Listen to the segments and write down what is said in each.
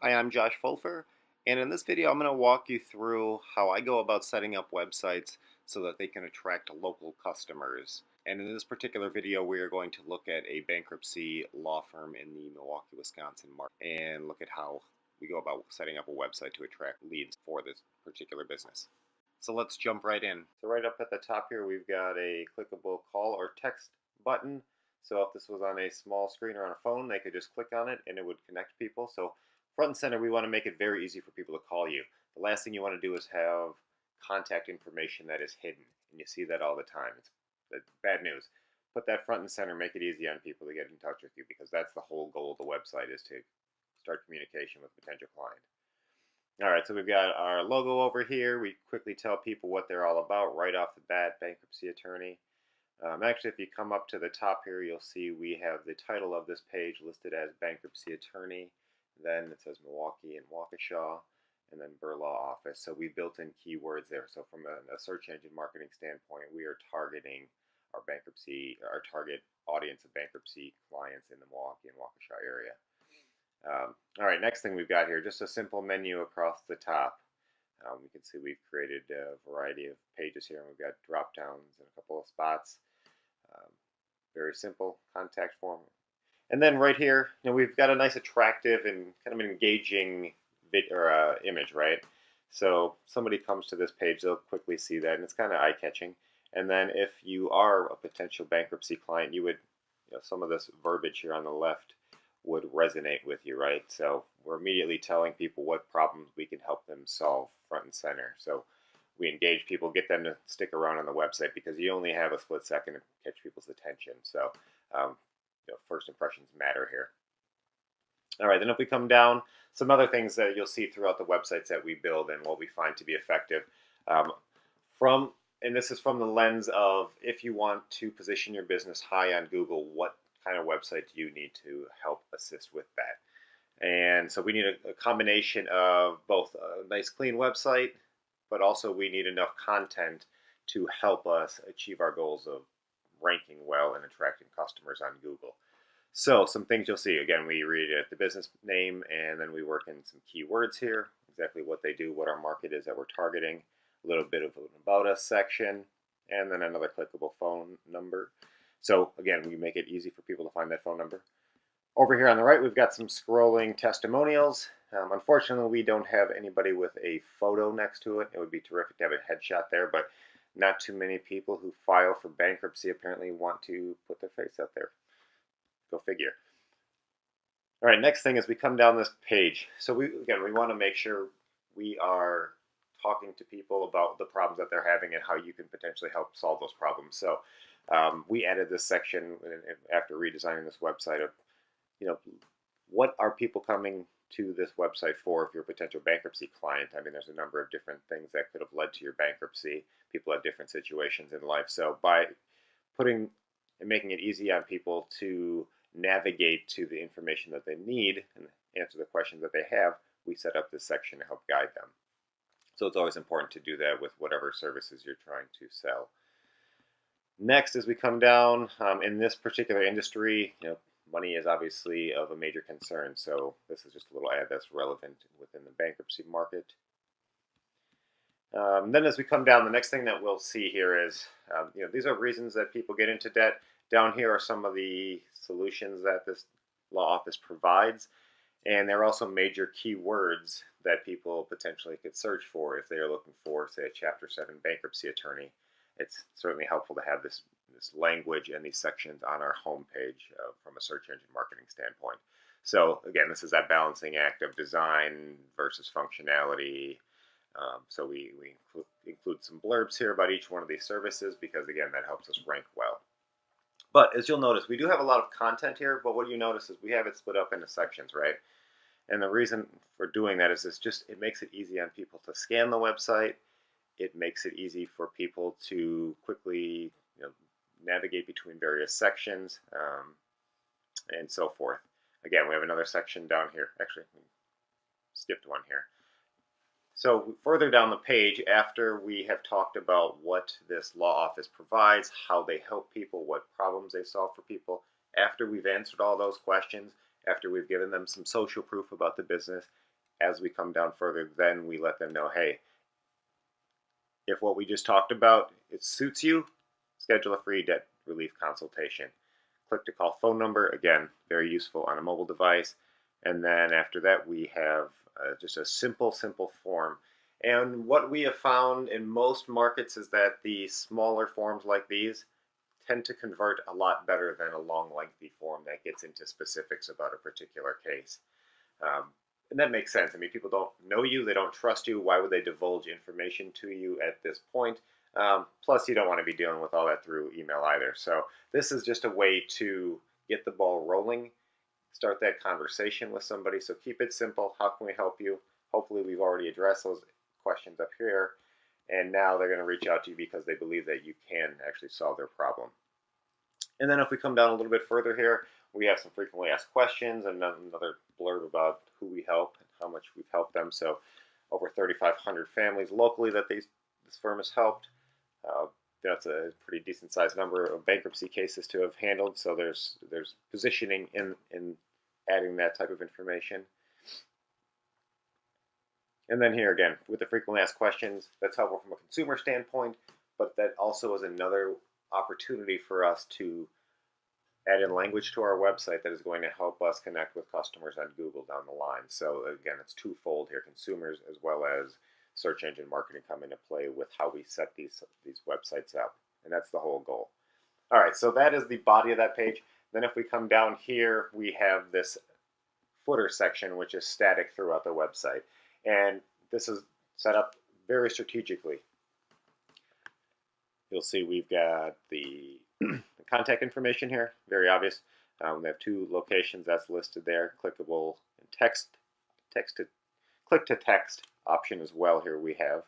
Hi, I'm Josh Fulfer, and in this video I'm going to walk you through how I go about setting up websites so that they can attract local customers. And in this particular video we are going to look at a bankruptcy law firm in the Milwaukee, Wisconsin market and look at how we go about setting up a website to attract leads for this particular business. So let's jump right in. So right up at the top here we've got a clickable call or text button. So if this was on a small screen or on a phone, they could just click on it and it would connect people. So front and center, we want to make it very easy for people to call you. The last thing you want to do is have contact information that is hidden, and you see that all the time. It's bad news. Put that front and center, make it easy on people to get in touch with you, because that's the whole goal of the website, is to start communication with potential client. All right, so we've got our logo over here. We quickly tell people what they're all about right off the bat: bankruptcy attorney. Actually, if you come up to the top here, you'll see we have the title of this page listed as bankruptcy attorney. Then it says Milwaukee and Waukesha, and then Burlaw office. So we built in keywords there. So from a search engine marketing standpoint, we are targeting our target audience of bankruptcy clients in the Milwaukee and Waukesha area. All right, next thing we've got here, just a simple menu across the top. We can see we've created a variety of pages here, and we've got drop downs and a couple of spots. Very simple contact form. And then right here, we've got a nice, attractive, and kind of an engaging image, right? So somebody comes to this page, they'll quickly see that, and it's kind of eye-catching. And then if you are a potential bankruptcy client, you would, some of this verbiage here on the left would resonate with you, right? So we're immediately telling people what problems we can help them solve front and center. So we engage people, get them to stick around on the website, because you only have a split second to catch people's attention. So first impressions matter here. All right, then if we come down, some other things that you'll see throughout the websites that we build and what we find to be effective. And this is from the lens of, if you want to position your business high on Google, what kind of website do you need to help assist with that? And so we need a combination of both a nice clean website, but also we need enough content to help us achieve our goals of ranking well and attracting customers on Google. So some things you'll see, again, we read the business name, and then we work in some keywords here, exactly what they do, what our market is that we're targeting, a little bit of an about us section, and then another clickable phone number. So again, we make it easy for people to find that phone number. Over here on the right, we've got some scrolling testimonials. Unfortunately, we don't have anybody with a photo next to it. It would be terrific to have a headshot there, but not too many people who file for bankruptcy apparently want to put their face out there. Go figure. All right, next thing is we come down this page. So we want to make sure we are talking to people about the problems that they're having and how you can potentially help solve those problems. So we added this section after redesigning this website of, what are people coming to this website for if you're a potential bankruptcy client? I mean, there's a number of different things that could have led to your bankruptcy. People have different situations in life. So by putting and making it easy on people to navigate to the information that they need and answer the questions that they have, we set up this section to help guide them. So it's always important to do that with whatever services you're trying to sell. Next, as we come down, in this particular industry, money is obviously of a major concern. So this is just a little ad that's relevant within the bankruptcy market. Then as we come down, the next thing that we'll see here is, these are reasons that people get into debt. Down here are some of the solutions that this law office provides. And there are also major keywords that people potentially could search for if they are looking for, say, a Chapter 7 bankruptcy attorney. It's certainly helpful to have this language and these sections on our homepage from a search engine marketing standpoint. So again, this is that balancing act of design versus functionality. So we include some blurbs here about each one of these services, because again, that helps us rank well. But as you'll notice, we do have a lot of content here, but what you notice is we have it split up into sections, right? And the reason for doing that is it makes it easy on people to scan the website. It makes it easy for people to quickly navigate between various sections and so forth. Again, we have another section down here. Actually, we skipped one here. So further down the page, after we have talked about what this law office provides, how they help people, what problems they solve for people, after we've answered all those questions, after we've given them some social proof about the business, as we come down further, then we let them know, hey, if what we just talked about, it suits you, schedule a free debt relief consultation. Click to call phone number, again, very useful on a mobile device. And then after that, we have just a simple form. And what we have found in most markets is that the smaller forms like these tend to convert a lot better than a long, lengthy form that gets into specifics about a particular case. And that makes sense. I mean, people don't know you, they don't trust you. Why would they divulge information to you at this point? Plus, you don't want to be dealing with all that through email either. So this is just a way to get the ball rolling, start that conversation with somebody. So keep it simple. How can we help you? Hopefully, we've already addressed those questions up here. And now they're going to reach out to you because they believe that you can actually solve their problem. And then if we come down a little bit further here, we have some frequently asked questions and another blurb about who we help and how much we've helped them. So over 3,500 families locally that this firm has helped. That's a pretty decent sized number of bankruptcy cases to have handled. So there's positioning in adding that type of information. And then here again, with the frequently asked questions, that's helpful from a consumer standpoint, but that also is another opportunity for us to add in language to our website that is going to help us connect with customers on Google down the line. So again, it's twofold here, consumers as well as search engine marketing come into play with how we set these websites up. And that's the whole goal. All right, so that is the body of that page. Then if we come down here, we have this footer section, which is static throughout the website. And this is set up very strategically. You'll see we've got the contact information here, very obvious. We have 2 locations that's listed there, clickable and click to text option as well here we have.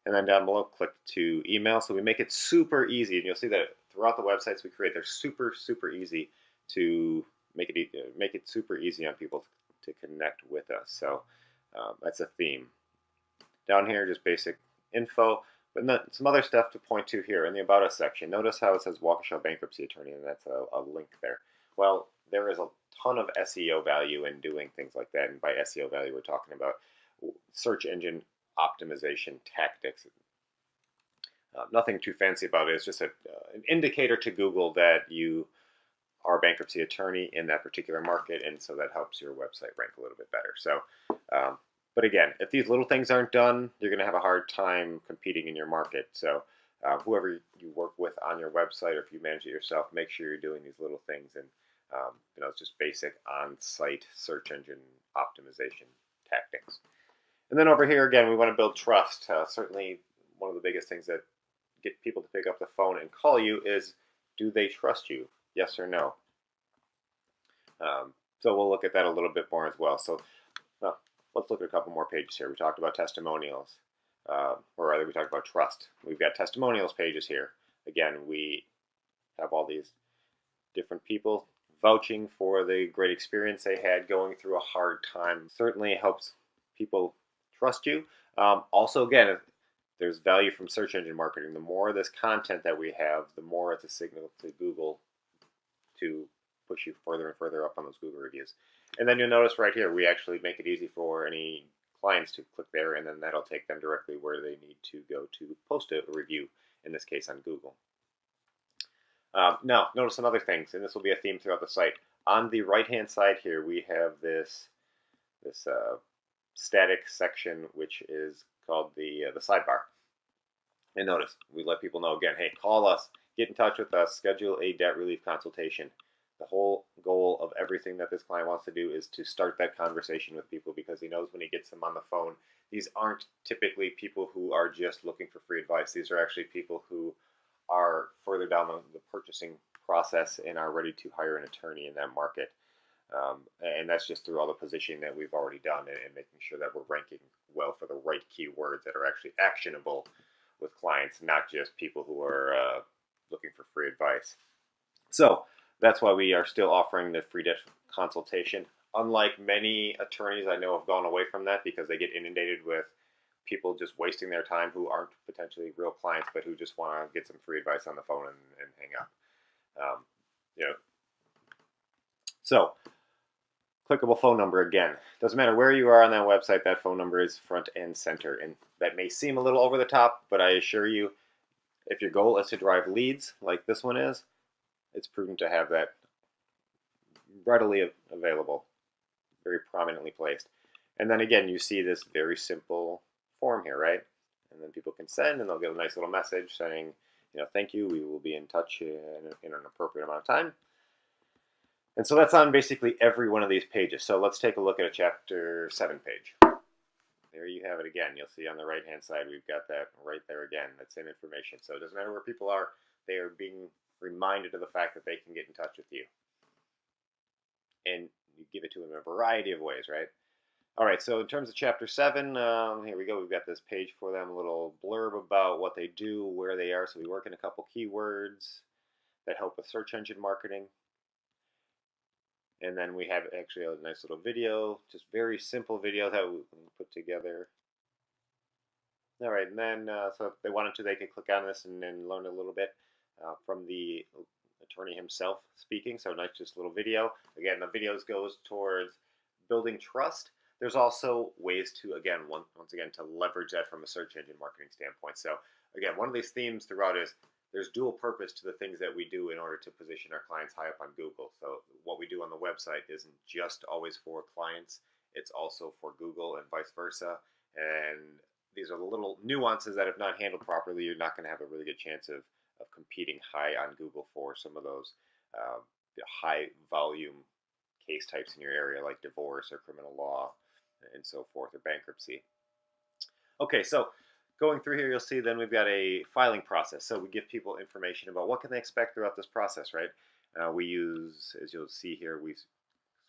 And then down below, click to email. So we make it super easy, and you'll see that throughout the websites we create, they're super easy to make it super easy on people to connect with us. So that's a theme. Down here, just basic info. But then some other stuff to point to here in the About Us section. Notice how it says Waukesha Bankruptcy Attorney, and that's a link there. Well, there is a ton of SEO value in doing things like that, and by SEO value, we're talking about search engine optimization tactics. Nothing too fancy about it. It's just an indicator to Google that you are a bankruptcy attorney in that particular market, and so that helps your website rank a little bit better. So. But again, if these little things aren't done, you're going to have a hard time competing in your market. So whoever you work with on your website, or if you manage it yourself, make sure you're doing these little things. And it's just basic on-site search engine optimization tactics. And then over here, again, we want to build trust. Certainly one of the biggest things that get people to pick up the phone and call you is, do they trust you? Yes or no? So we'll look at that a little bit more as well. So let's look at a couple more pages here. We talked about testimonials, or rather we talked about trust. We've got testimonials pages here. Again, we have all these different people vouching for the great experience they had going through a hard time. Certainly helps people trust you. Also, again, there's value from search engine marketing. The more of this content that we have, the more it's a signal to Google to push you further and further up on those Google reviews. And then you'll notice right here, we actually make it easy for any clients to click there, and then that'll take them directly where they need to go to post a review, in this case on Google. Now, notice some other things, and this will be a theme throughout the site. On the right-hand side here, we have this static section, which is called the sidebar. And notice, we let people know again, hey, call us, get in touch with us, schedule a debt relief consultation. The whole goal of everything that this client wants to do is to start that conversation with people, because he knows when he gets them on the phone, these aren't typically people who are just looking for free advice. These are actually people who are further down the purchasing process and are ready to hire an attorney in that market. And that's just through all the positioning that we've already done and making sure that we're ranking well for the right keywords that are actually actionable with clients, not just people who are looking for free advice. So that's why we are still offering the free debt consultation. Unlike many attorneys I know have gone away from that because they get inundated with people just wasting their time who aren't potentially real clients, but who just want to get some free advice on the phone and hang up. So Clickable phone number again. Doesn't matter where you are on that website, that phone number is front and center. And that may seem a little over the top, but I assure you, if your goal is to drive leads like this one is, it's prudent to have that readily available, very prominently placed. And then again, you see this very simple form here, right? And then people can send, and they'll get a nice little message saying, thank you, we will be in touch in an appropriate amount of time. And so that's on basically every one of these pages. So let's take a look at a Chapter 7 page. There you have it again. You'll see on the right-hand side, we've got that right there again, that same information. So it doesn't matter where people are, they are being reminded of the fact that they can get in touch with you. And you give it to them in a variety of ways, right? All right, so in terms of Chapter 7, here we go. We've got this page for them, a little blurb about what they do, where they are. So we work in a couple keywords that help with search engine marketing. And then we have actually a nice little video, just very simple video that we put together. All right, and then so if they wanted to, they could click on this and then learn a little bit from the attorney himself speaking. So nice, just little video. Again, the videos goes towards building trust. There's also ways to, again, once again, to leverage that from a search engine marketing standpoint. So again, one of these themes throughout is there's dual purpose to the things that we do in order to position our clients high up on Google. So what we do on the website isn't just always for clients, it's also for Google and vice versa. And these are the little nuances that if not handled properly, you're not going to have a really good chance of competing high on Google for some of those high volume case types in your area like divorce or criminal law and so forth, or bankruptcy. Okay, so going through here, you'll see then we've got a filing process. So we give people information about what can they expect throughout this process, right? We use, as you'll see here, we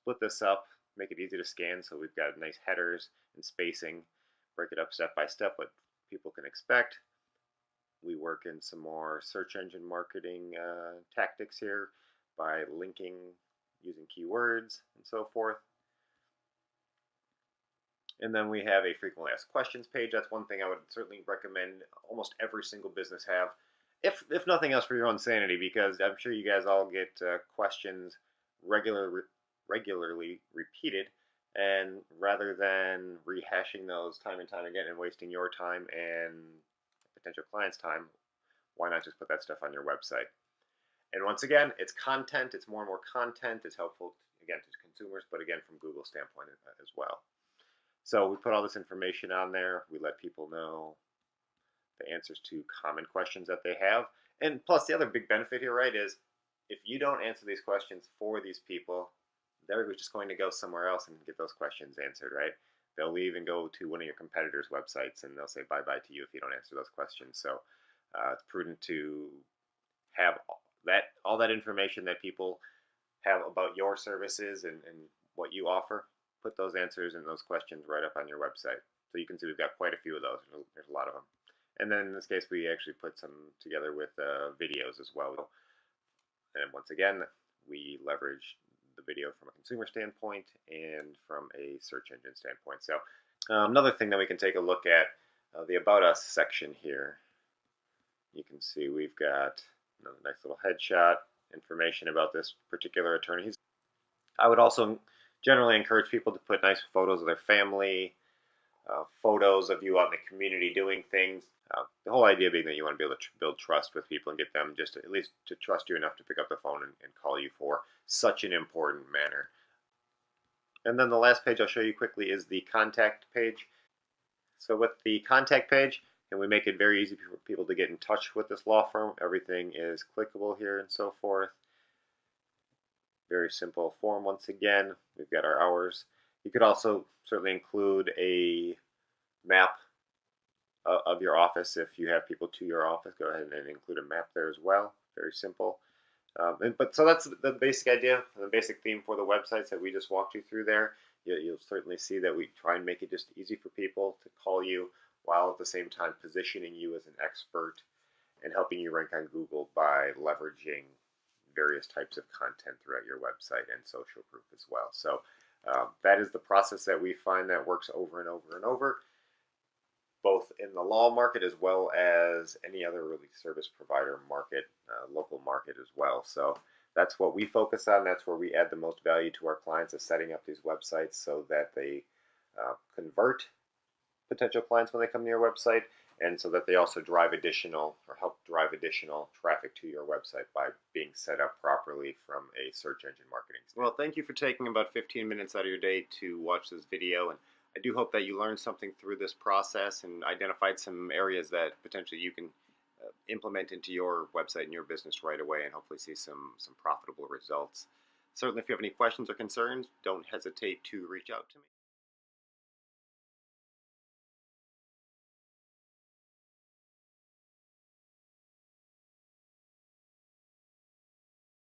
split this up, make it easy to scan. So we've got nice headers and spacing, break it up step by step, what people can expect. We work in some more search engine marketing tactics here by linking using keywords and so forth. And then we have a frequently asked questions page. That's one thing I would certainly recommend almost every single business have, if nothing else for your own sanity, because I'm sure you guys all get questions regularly repeated, and rather than rehashing those time and time again and wasting your time and potential clients' time, why not just put that stuff on your website? And once again, it's content. It's more and more content. It's helpful, again, to consumers, but again, from Google's standpoint as well. So we put all this information on there. We let people know the answers to common questions that they have. And plus, the other big benefit here, right, is if you don't answer these questions for these people, they're just going to go somewhere else and get those questions answered, right? They'll leave and go to one of your competitors' websites, and they'll say bye-bye to you if you don't answer those questions. So it's prudent to have all that information that people have about your services and what you offer. Put those answers and those questions right up on your website. So you can see we've got quite a few of those. There's a lot of them. And then in this case, we actually put some together with videos as well. And once again, we leverage the video from a consumer standpoint and from a search engine standpoint. So another thing that we can take a look at, the About Us section here. You can see we've got a nice little headshot, information about this particular attorney. I would also generally encourage people to put nice photos of their family, photos of you out in the community doing things. The whole idea being that you want to be able to build trust with people and get them just at least to trust you enough to pick up the phone and call you for such an important matter. And then the last page I'll show you quickly is the contact page. So with the contact page, and we make it very easy for people to get in touch with this law firm. Everything is clickable here and so forth. Very simple form once again. We've got our hours. You could also certainly include a map of your office. If you have people to your office, go ahead and include a map there as well. Very simple. So that's the basic idea, the basic theme for the websites that we just walked you through there. You'll certainly see that we try and make it just easy for people to call you while at the same time positioning you as an expert and helping you rank on Google by leveraging various types of content throughout your website and social proof as well. So that is the process that we find that works over and over and over, both in the law market as well as any other really service provider market, local market as well. So That's what we focus on. That's where we add the most value to our clients, is setting up these websites so that they convert potential clients when they come to your website, and so that they also drive additional or help drive additional traffic to your website by being set up properly from a search engine marketing standpoint. Well, thank you for taking about 15 minutes out of your day to watch this video, and I do hope that you learned something through this process and identified some areas that potentially you can implement into your website and your business right away, and hopefully see some profitable results. Certainly, if you have any questions or concerns, don't hesitate to reach out to me.